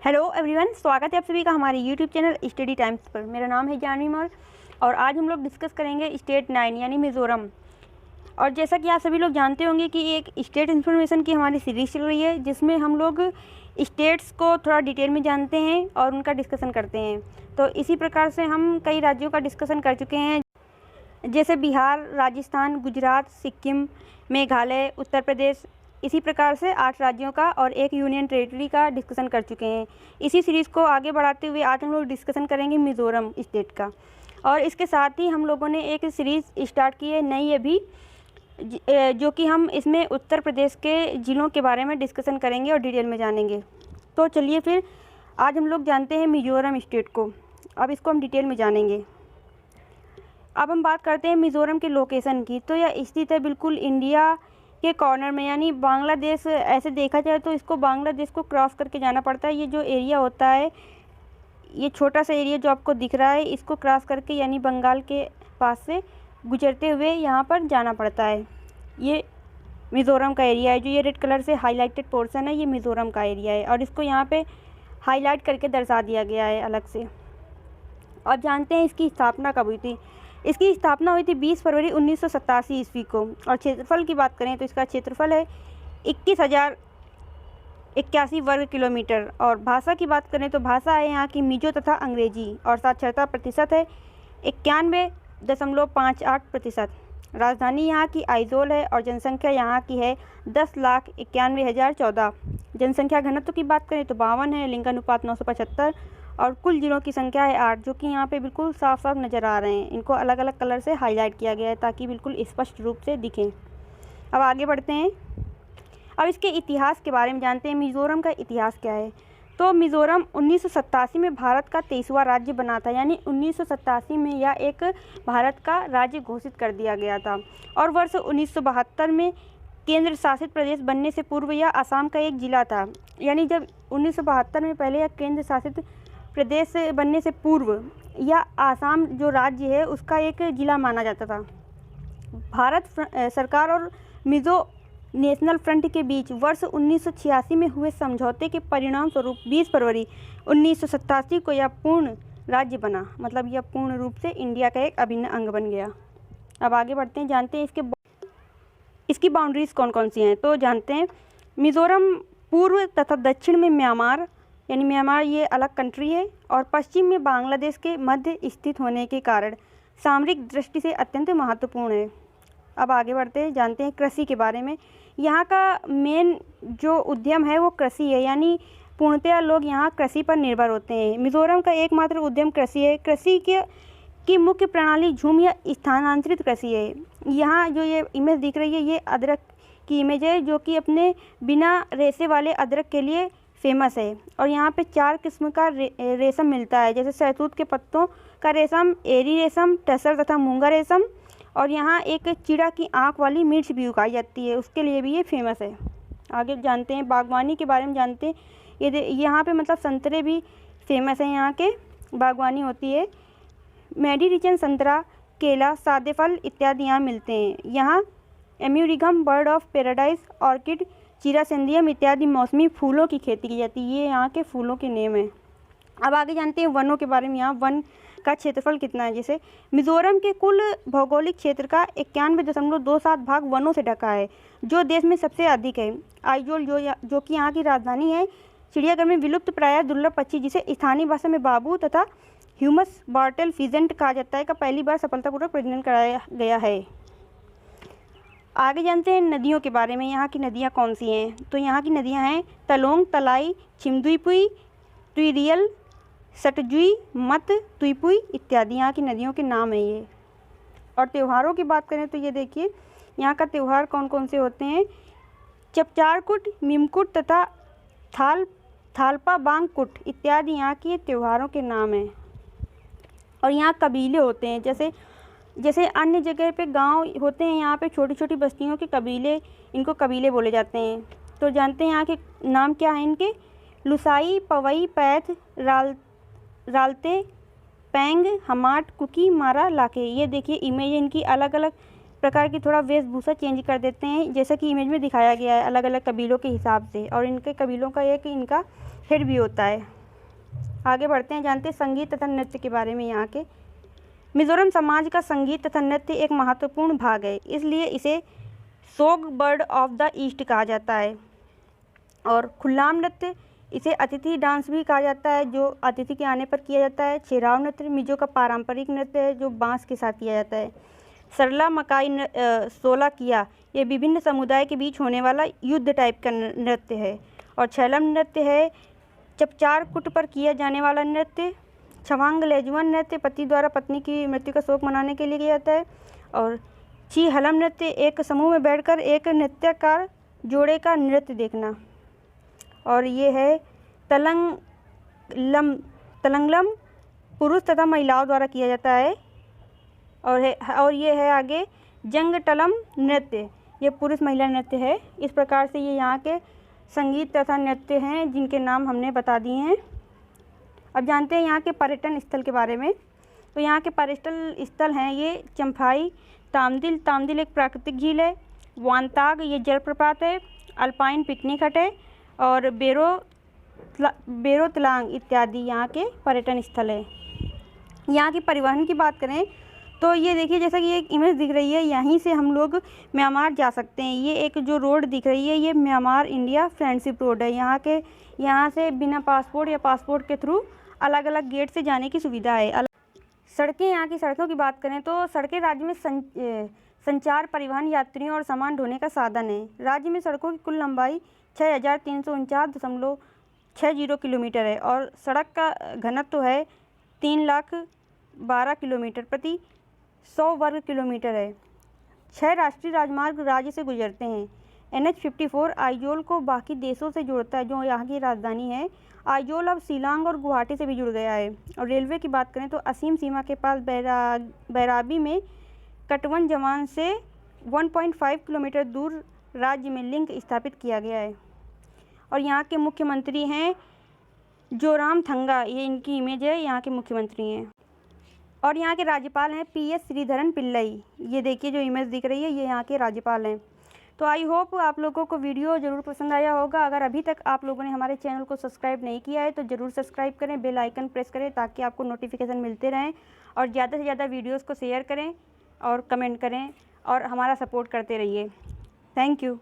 Hello everyone, स्वागत है आप सभी का हमारे यूट्यूब चैनल स्टडी टाइम्स पर। मेरा नाम है जानवी मौर्य और आज हम लोग डिस्कस करेंगे स्टेट 9 यानी मिज़ोरम। और जैसा कि आप सभी लोग जानते होंगे कि एक स्टेट इन्फॉर्मेशन की हमारी सीरीज़ चल रही है जिसमें हम लोग स्टेट्स को थोड़ा डिटेल में जानते हैं और उनका डिस्कशन करते हैं। तो इसी प्रकार से हम कई राज्यों का डिस्कशन कर चुके हैं, जैसे बिहार, राजस्थान, गुजरात, सिक्किम, मेघालय, उत्तर प्रदेश। इसी प्रकार से 8 राज्यों का और एक यूनियन टेरिटरी का डिस्कशन कर चुके हैं। इसी सीरीज़ को आगे बढ़ाते हुए आज हम लोग डिस्कशन करेंगे मिज़ोरम स्टेट का। और इसके साथ ही हम लोगों ने एक सीरीज़ स्टार्ट की है नई अभी, जो कि हम इसमें उत्तर प्रदेश के ज़िलों के बारे में डिस्कशन करेंगे और डिटेल में जानेंगे। तो चलिए फिर आज हम लोग जानते हैं मिज़ोरम स्टेट को। अब इसको हम डिटेल में जानेंगे। अब हम बात करते हैं मिज़ोरम के लोकेशन की। तो यह स्थित है बिल्कुल इंडिया के कॉर्नर में, यानी बांग्लादेश। ऐसे देखा जाए तो इसको बांग्लादेश को क्रॉस करके जाना पड़ता है। ये जो एरिया होता है, ये छोटा सा एरिया जो आपको दिख रहा है, इसको क्रॉस करके यानी बंगाल के पास से गुजरते हुए यहाँ पर जाना पड़ता है। ये मिज़ोरम का एरिया है। जो ये रेड कलर से हाईलाइटेड पोर्शन है, ये मिज़ोरम का एरिया है और इसको यहाँ पे हाईलाइट करके दर्शा दिया गया है अलग से। अब जानते हैं इसकी स्थापना कब हुई थी। इसकी स्थापना हुई थी 20 फरवरी 1987 ईस्वी को। और क्षेत्रफल की बात करें तो इसका क्षेत्रफल है 21,081 वर्ग किलोमीटर। और भाषा की बात करें तो भाषा है यहाँ की मिजो तथा अंग्रेजी। और साक्षरता प्रतिशत है 91.58%। राजधानी यहाँ की आइजोल है और जनसंख्या यहाँ की है 10,91,014। जनसंख्या घनत्व की बात करें तो 52 है। लिंगानुपात 975 और कुल जिलों की संख्या है 8, जो कि यहाँ पे बिल्कुल साफ साफ नज़र आ रहे हैं। इनको अलग अलग कलर से हाईलाइट किया गया है ताकि बिल्कुल स्पष्ट रूप से दिखें। अब आगे बढ़ते हैं। अब इसके इतिहास के बारे में जानते हैं। मिज़ोरम का इतिहास क्या है। तो मिज़ोरम 1987 में भारत का 23वां राज्य बना था, यानी 1987 में यह एक भारत का राज्य घोषित कर दिया गया था। और वर्ष 1972 में केंद्र शासित प्रदेश बनने से पूर्व यह असम का एक ज़िला था। यानी जब 1972 में पहले यह केंद्र शासित प्रदेश बनने से पूर्व यह आसाम जो राज्य है उसका एक ज़िला माना जाता था। भारत सरकार और मिज़ो नेशनल फ्रंट के बीच वर्ष 1986 में हुए समझौते के परिणाम स्वरूप 20 फरवरी 1987 को यह पूर्ण राज्य बना। मतलब यह पूर्ण रूप से इंडिया का एक अभिन्न अंग बन गया। अब आगे बढ़ते हैं, जानते हैं इसकी बाउंड्रीज कौन कौन सी हैं। तो जानते हैं मिज़ोरम पूर्व तथा दक्षिण में म्यांमार, यानी म्यांमार ये अलग कंट्री है, और पश्चिम में बांग्लादेश के मध्य स्थित होने के कारण सामरिक दृष्टि से अत्यंत महत्वपूर्ण है। अब आगे बढ़ते हैं, जानते हैं कृषि के बारे में। यहाँ का मेन जो उद्यम है वो कृषि है, यानी पूर्णतः लोग यहाँ कृषि पर निर्भर होते हैं। मिज़ोरम का एकमात्र उद्यम कृषि है। कृषि की मुख्य प्रणाली झूम या स्थानांतरित कृषि है। यहाँ जो ये इमेज दिख रही है, ये अदरक की इमेज है, जो कि अपने बिना रेशे वाले अदरक के लिए फेमस है। और यहाँ पे 4 किस्म का रेशम मिलता है, जैसे शहतूत के पत्तों का रेशम, एरी रेशम, टसर तथा मूंगा रेशम। और यहाँ एक चिड़ा की आँख वाली मिर्च भी उगाई जाती है, उसके लिए भी ये फेमस है। आगे जानते हैं बागवानी के बारे में। जानते हैं यहाँ पे मतलब संतरे भी फेमस हैं, यहाँ के बागवानी होती है। मेडिरिचन संतरा, केला, सादे फल इत्यादि यहाँ मिलते हैं। यहाँ एम्यूरिगम, बर्ड ऑफ पैराडाइज, ऑर्किड, चिरासेंदियम इत्यादि मौसमी फूलों की खेती की जाती है। ये यहाँ के फूलों के नेम हैं। अब आगे जानते हैं वनों के बारे में। यहाँ वन का क्षेत्रफल कितना है। जैसे मिज़ोरम के कुल भौगोलिक क्षेत्र का 91.27 भाग वनों से ढका है, जो देश में सबसे अधिक है। आइजोल जो कि यहाँ की राजधानी है, चिड़ियाघर में विलुप्त प्राय दुर्लभ पक्षी जिसे स्थानीय भाषा में बाबू तथा ह्यूमस बार्टेल फिजेंट कहा जाता है, का पहली बार सफलतापूर्वक प्रजनन कराया गया है। आगे जानते हैं नदियों के बारे में। यहाँ की नदियाँ कौन सी हैं। तो यहाँ की नदियाँ हैं तलोंग, तलाई, छिमदुईपुई, तुइरियल, सटजुई, मत, तुईपुई इत्यादि यहाँ की नदियों के नाम हैं ये। और त्योहारों की बात करें तो ये देखिए यहाँ का त्यौहार कौन कौन से होते हैं। चपचारकुट, मिमकुट तथा थालपा बांगकुट इत्यादि यहाँ के त्योहारों के नाम हैं। और यहाँ कबीले होते हैं, जैसे अन्य जगह पे गांव होते हैं, यहाँ पे छोटी छोटी बस्तियों के कबीले, इनको कबीले बोले जाते हैं। तो जानते हैं यहाँ के नाम क्या हैं इनके। लुसाई, पवई, पैथ, रालते, पैंग, हमाट, कुकी, मारा, लाके। ये देखिए इमेज इनकी अलग अलग प्रकार की थोड़ा वेशभूषा चेंज कर देते हैं, जैसा कि इमेज में दिखाया गया है अलग अलग कबीलों के हिसाब से। और इनके कबीलों का एक इनका फिर भी होता है। आगे बढ़ते हैं, जानते हैं संगीत तथा नृत्य के बारे में। यहाँ के मिज़ोरम समाज का संगीत तथा नृत्य एक महत्वपूर्ण भाग है, इसलिए इसे सोग बर्ड ऑफ द ईस्ट कहा जाता है। और खुल्लाम नृत्य, इसे अतिथि डांस भी कहा जाता है, जो अतिथि के आने पर किया जाता है। छेराव नृत्य मिजो का पारंपरिक नृत्य है, जो बांस के साथ किया जाता है। सरला मकाई सोला किया, ये विभिन्न समुदाय के बीच होने वाला युद्ध टाइप का नृत्य है। और छैलम नृत्य है, चपचार कुट पर किया जाने वाला नृत्य। छवांग लेजुअन नृत्य पति द्वारा पत्नी की मृत्यु का शोक मनाने के लिए किया जाता है। और ची हलम नृत्य, एक समूह में बैठकर एक नृत्यकार जोड़े का नृत्य देखना। और ये है तलंगलम, पुरुष तथा महिलाओं द्वारा किया जाता है। और ये है आगे जंगटलम नृत्य, ये पुरुष महिला नृत्य है। इस प्रकार से ये यहाँ के संगीत तथा नृत्य हैं, जिनके नाम हमने बता दिए हैं। अब जानते हैं यहाँ के पर्यटन स्थल के बारे में। तो यहाँ के पर्यटन स्थल हैं ये चम्फाई, तामदिल एक प्राकृतिक झील है। वानताग, ये जलप्रपात है। अल्पाइन पिकनिक हट है। और बेरोतलांग इत्यादि यहाँ के पर्यटन स्थल है। यहाँ के परिवहन की बात करें तो ये देखिए, जैसा कि एक इमेज दिख रही है, यहीं से हम लोग म्यांमार जा सकते हैं। ये एक जो रोड दिख रही है, ये म्यांमार इंडिया फ्रेंडशिप रोड है। यहाँ से बिना पासपोर्ट या पासपोर्ट के थ्रू अलग अलग गेट से जाने की सुविधा है। सड़कें, यहाँ की सड़कों की बात करें तो सड़कें राज्य में संचार, परिवहन, यात्रियों और सामान ढोने का साधन है। राज्य में सड़कों की कुल लंबाई 6349.60 किलोमीटर है और सड़क का घनत्व है 3,12,000 किलोमीटर प्रति 100 वर्ग किलोमीटर है। 6 राष्ट्रीय राजमार्ग राज्य से गुजरते हैं। NH54 आइजोल को बाकी देशों से जोड़ता है, जो यहाँ की राजधानी है। आइजोल अब शिलांग और गुवाहाटी से भी जुड़ गया है। और रेलवे की बात करें तो असीम सीमा के पास बैराबी में कटवन जवान से 1.5 किलोमीटर दूर राज्य में लिंक स्थापित किया गया है। और यहाँ के मुख्यमंत्री हैं जोरामथंगा, ये इनकी इमेज है, यहाँ के मुख्यमंत्री हैं। और यहाँ के राज्यपाल हैं PS श्रीधरन पिल्लई। ये देखिए जो इमेज दिख रही है, ये यहाँ के राज्यपाल हैं। तो आई होप आप लोगों को वीडियो ज़रूर पसंद आया होगा। अगर अभी तक आप लोगों ने हमारे चैनल को सब्सक्राइब नहीं किया है तो ज़रूर सब्सक्राइब करें, बेल आइकन प्रेस करें ताकि आपको नोटिफिकेशन मिलते रहें। और ज़्यादा से ज़्यादा वीडियोज़ को शेयर करें और कमेंट करें और हमारा सपोर्ट करते रहिए। Thank you.